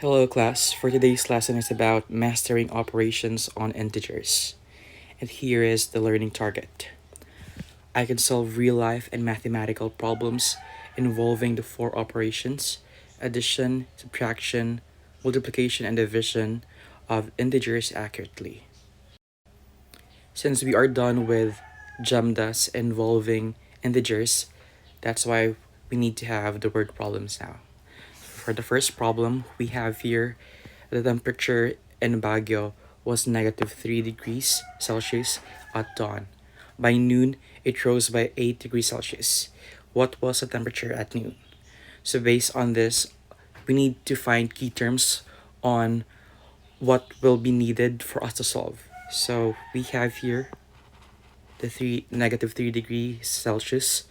Hello, class. For today's lesson is about mastering operations on integers. And here is the learning target. I can solve real-life and mathematical problems involving the four operations: addition, subtraction, multiplication, and division of integers accurately. Since we are done with JAMDAS involving integers, that's why we need to have the word problems now. For the first problem, we have here the temperature in Baguio was negative 3 degrees Celsius at dawn. By noon, it rose by 8 degrees Celsius. What was the temperature at noon? So, based on this, we need to find key terms on what will be needed for us to solve. So, we have here the negative 3 degrees Celsius,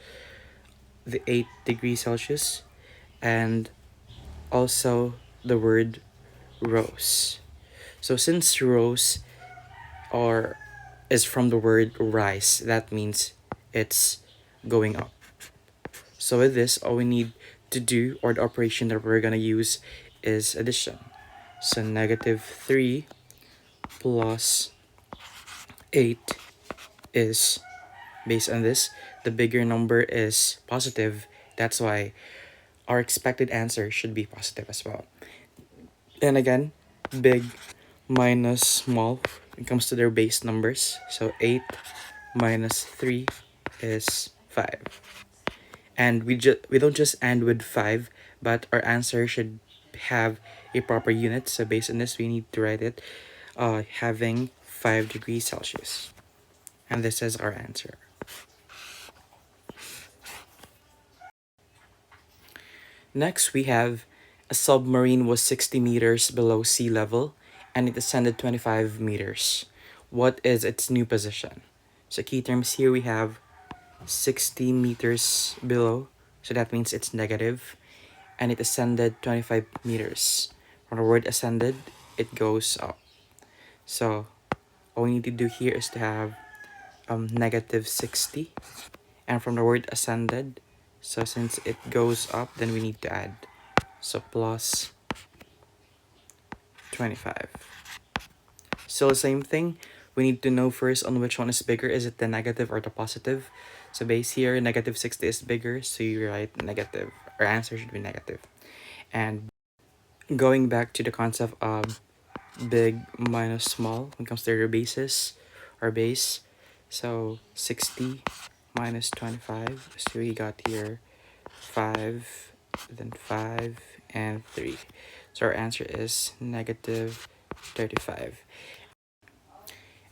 the 8 degrees Celsius, and also the word rose. So since rose or is from the word rise, that means it's going up. So with this, all we need to do, or the operation that we're gonna use, is addition. So negative 3 plus 8 is, based on this, the bigger number is positive. That's why our expected answer should be positive as well. And again, big minus small when it comes to their base numbers. So 8 minus 3 is 5. And we don't just end with 5, but our answer should have a proper unit. So based on this, we need to write it having 5 degrees Celsius. And this is our answer. Next, we have a submarine was 60 meters below sea level and it ascended 25 meters. What is its new position? So key terms here we have 60 meters below, so that means it's negative, and it ascended 25 meters. From the word ascended, it goes up. So all we need to do here is to have negative 60, and from the word ascended, so since it goes up, then we need to add. So plus 25. Still the same thing. We need to know first on which one is bigger. Is it the negative or the positive? So base here, negative 60 is bigger, so you write negative. Our answer should be negative. And going back to the concept of big minus small when it comes to their bases or base. So 60 minus 25. So we got here 5, then 5, and 3. So our answer is negative 35.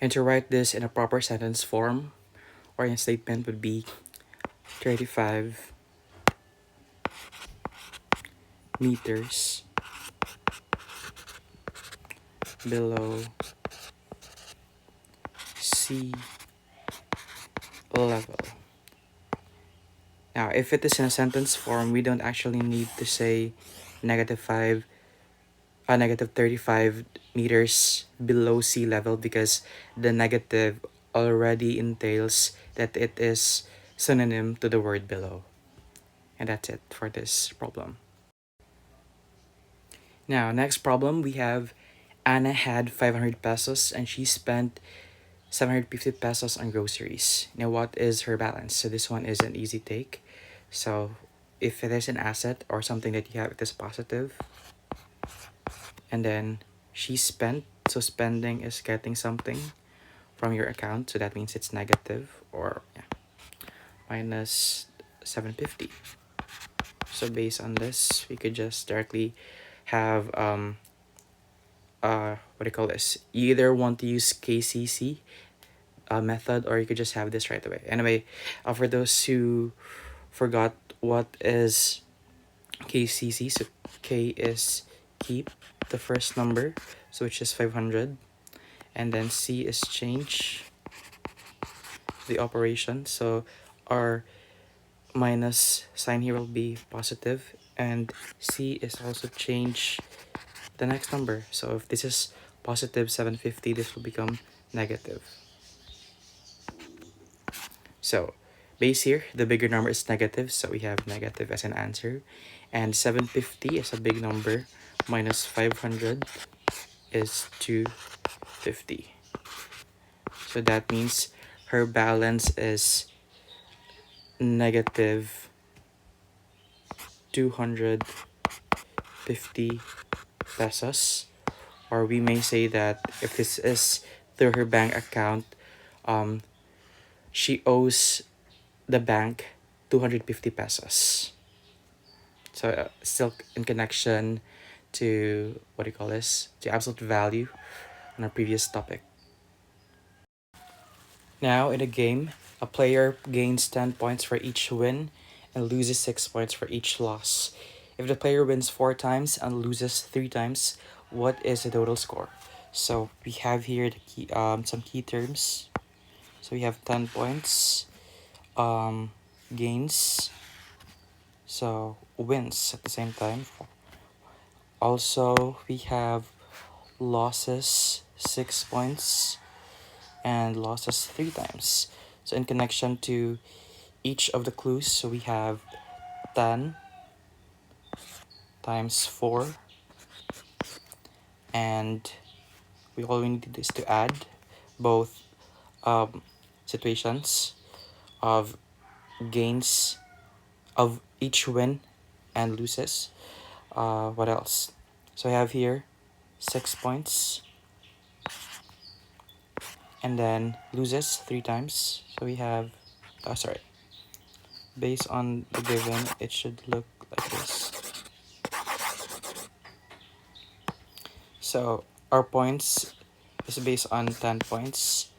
And to write this in a proper sentence form or in a statement would be 35 meters below sea level. Now, if it is in a sentence form, we don't actually need to say negative 5, negative 35 meters below sea level because the negative already entails that it is synonym to the word below. And that's it for this problem. Now, next problem, we have Anna had 500 pesos and she spent 750 pesos on groceries. Now, what is her balance? So this one is an easy take. So if it is an asset or something that you have, it is positive. And then she spent, so spending is getting something from your account. So that means it's negative or minus 750. So based on this, we could just directly have what do you call this? You either want to use KCC method or you could just have this right away. Anyway, for those who forgot what is KCC, so K is keep the first number, so which is 500, and then C is change the operation. So our minus sign here will be positive, and C is also change the next number. So if this is positive 750, this will become negative. So Base here, the bigger number is negative, so we have negative as an answer. And 750 is a big number, minus 500 is 250. So that means her balance is negative 250 pesos. Or we may say that if this is through her bank account, um, she owes the bank 250 pesos. So still in connection to, what do you call this, to absolute value on our previous topic. Now in a game, a player gains 10 points for each win and loses 6 points for each loss. If the player wins 4 times and loses 3 times, what is the total score? So we have here the key, some key terms. So we have 10 points, gains, so wins at the same time. Also, we have losses 6 points and losses 3 times. So in connection to each of the clues, so we have 10 times 4, and all we need is to add both situations of gains of each win and loses. What else? So I have here 6 points, and then loses 3 times. So we have, sorry, based on the given, it should look like this. So our points is based on 10 points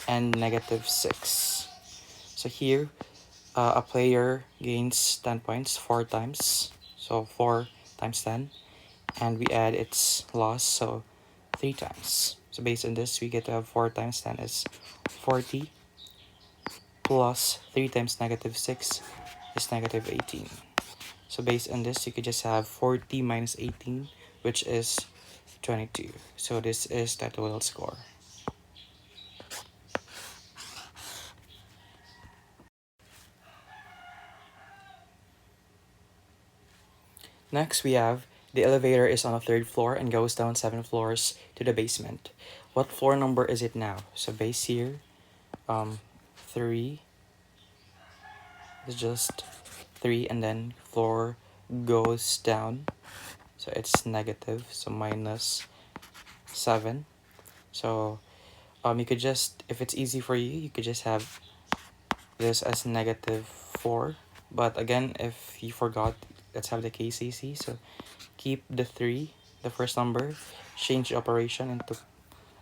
and negative 6. So here, a player gains 10 points 4 times. So 4 times 10. And we add its loss, so 3 times. So based on this, we get to have 4 times 10 is 40. Plus 3 times negative 6 is negative 18. So based on this, you could just have 40 minus 18, which is 22. So this is the total score. Next, we have the elevator is on the 3rd floor and goes down 7 floors to the basement. What floor number is it now? So base here, 3 is just 3, and then floor goes down. So it's negative, so minus 7. So you could just, if it's easy for you, you could just have this as negative 4. But again, if you forgot, let's have the KCC. So keep the 3, the first number, change the operation into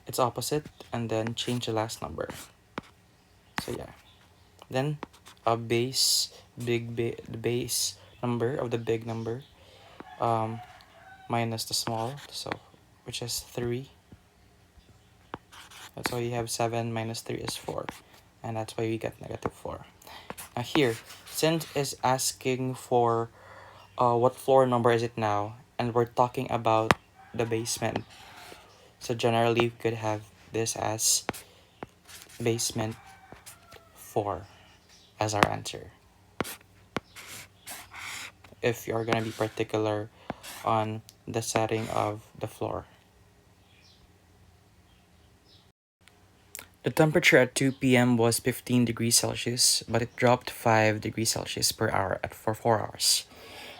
its opposite, and then change the last number. So yeah. Then a base, the base number of the big number, minus the small, so which is 3. That's why you have 7 minus 3 is 4. And that's why we get negative 4. Now here, since is asking for what floor number is it now, and we're talking about the basement. So generally, we could have this as basement 4 as our answer. If you're going to be particular on the setting of the floor. The temperature at 2 p.m. was 15 degrees Celsius, but it dropped 5 degrees Celsius per hour for 4 hours.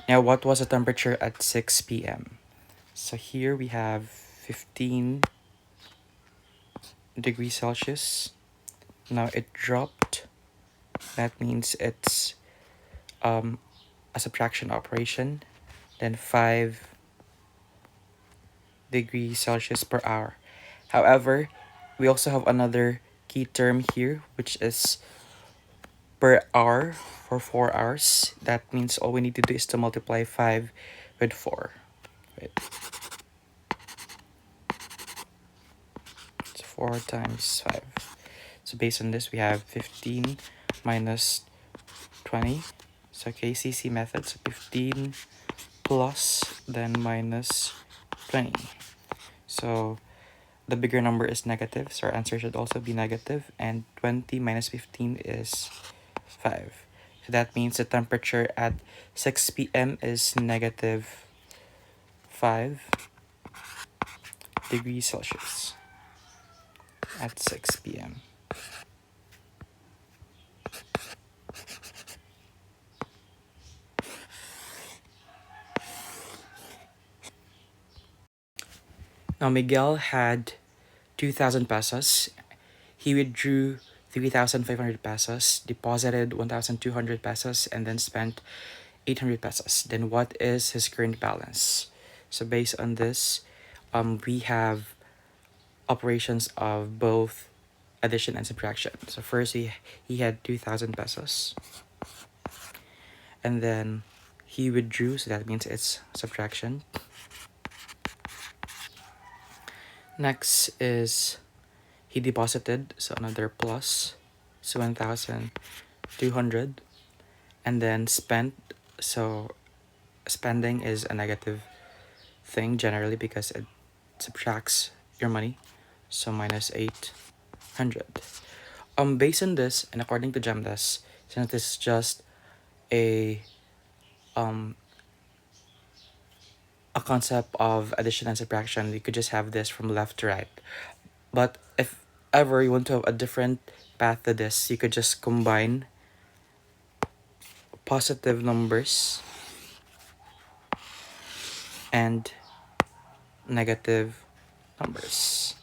Now, what was the temperature at 6 p.m.? So here we have 15 degrees Celsius. Now it dropped. That means it's a subtraction operation. Then 5 degrees Celsius per hour. However, we also have another key term here, which is per hour for 4 hours. That means all we need to do is to multiply 5 with 4. Wait. It's 4 times 5. So based on this, we have 15 minus 20. So KCC method, so 15 plus then minus 20. So the bigger number is negative, so our answer should also be negative. And 20 minus 15 is 5. So that means the temperature at 6 p.m. is negative 5 degrees Celsius at 6 p.m. Now Miguel had 2,000 pesos. He withdrew 3,500 pesos, deposited 1,200 pesos, and then spent 800 pesos. Then what is his current balance? So based on this, we have operations of both addition and subtraction. So first he had 2,000 pesos, and then he withdrew, so that means it's subtraction. Next is he deposited, so another plus, so 1,200, and then spent, so spending is a negative thing generally because it subtracts your money, so minus 800. Based on this and according to Gemdas, since this is just a um a concept of addition and subtraction, you could just have this from left to right. But if ever you want to have a different path to this, you could just combine positive numbers and negative numbers.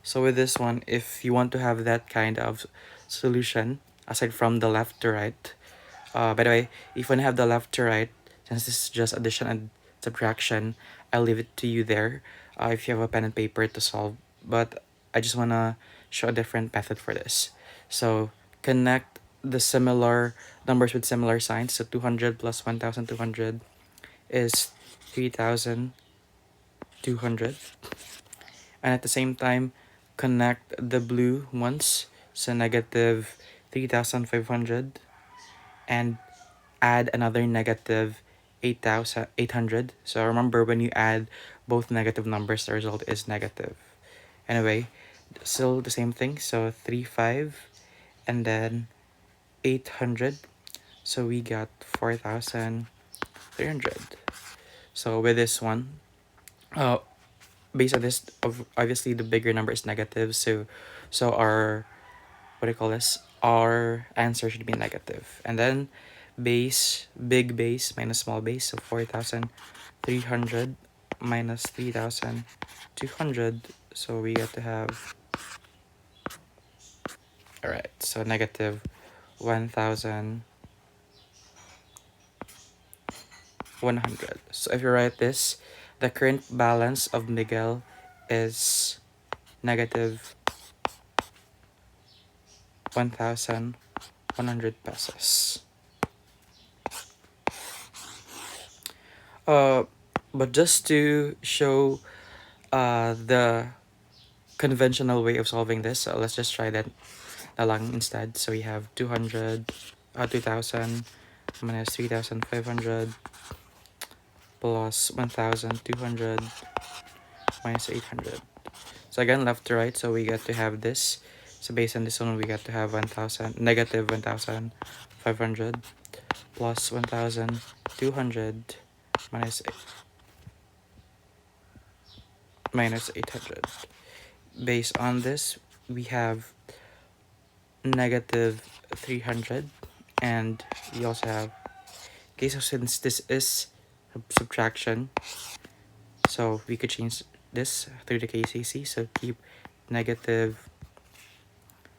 So with this one, if you want to have that kind of solution, aside from the left to right, by the way, if you want to have the left to right, since this is just addition and subtraction, I'll leave it to you there if you have a pen and paper to solve. But I just want to show a different method for this. So connect the similar numbers with similar signs. So 200 plus 1,200 is 3,200. And at the same time, connect the blue ones. So negative 3,500 and add another negative 8,800. So remember, when you add both negative numbers, the result is negative. Anyway, still the same thing. So 3,500 and then 800. So we got 4,300. So with this one, uh, based on this, obviously the bigger number is negative. So our, what do you call this? Our answer should be negative. And then base, big base minus small base. So 4,300 minus 3,200. So we get to have, all right, so negative 1,100. So if you write this, the current balance of Miguel is negative 1,100 pesos. But just to show the conventional way of solving this, so let's just try that na lang instead. So we have 2,000 minus 3,500 plus 1,200 minus 800. So again, left to right, so we get to have this. So based on this one, we get to have 1,000, negative 1,500 plus 1,200 minus minus 800. Based on this, we have negative 300, and we also have, okay, so since this is subtraction, so we could change this through the KCC. So keep negative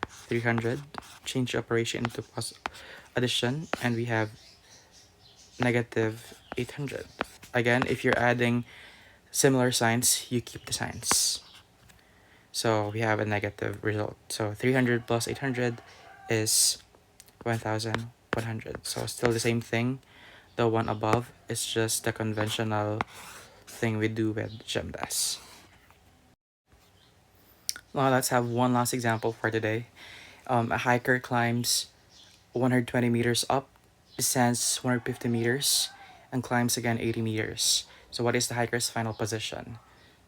300, change the operation into addition, and we have negative 800. Again, if you're adding similar signs, you keep the signs. So we have a negative result. So 300 plus 800 is 1,100. So still the same thing. The one above is just the conventional thing we do with GEMDAS. Now let's have one last example for today. A hiker climbs 120 meters up, descends 150 meters, and climbs again 80 meters. So what is the hiker's final position?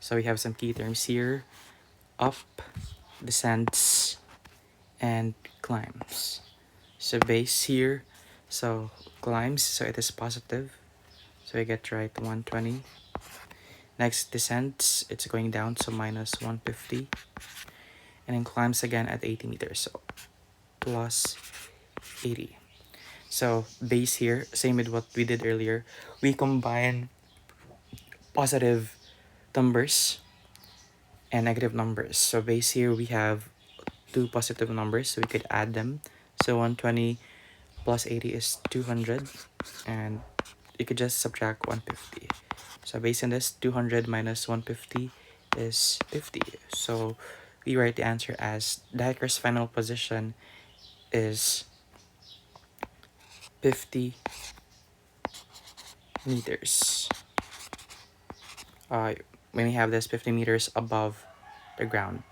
So we have some key terms here: up, descends, and climbs. So base here, so climbs, so it is positive. So we get right 120. Next descents, it's going down, so minus 150. And then climbs again at 80 meters, so plus 80. So base here, same with what we did earlier. We combine positive numbers and negative numbers. So base here we have two positive numbers, so we could add them. So 120 plus 80 is 200, and you could just subtract 150. So based on this, 200 minus 150 is 50. So we write the answer as the hiker's final position is 50 meters. Uh, when we have this 50 meters above the ground.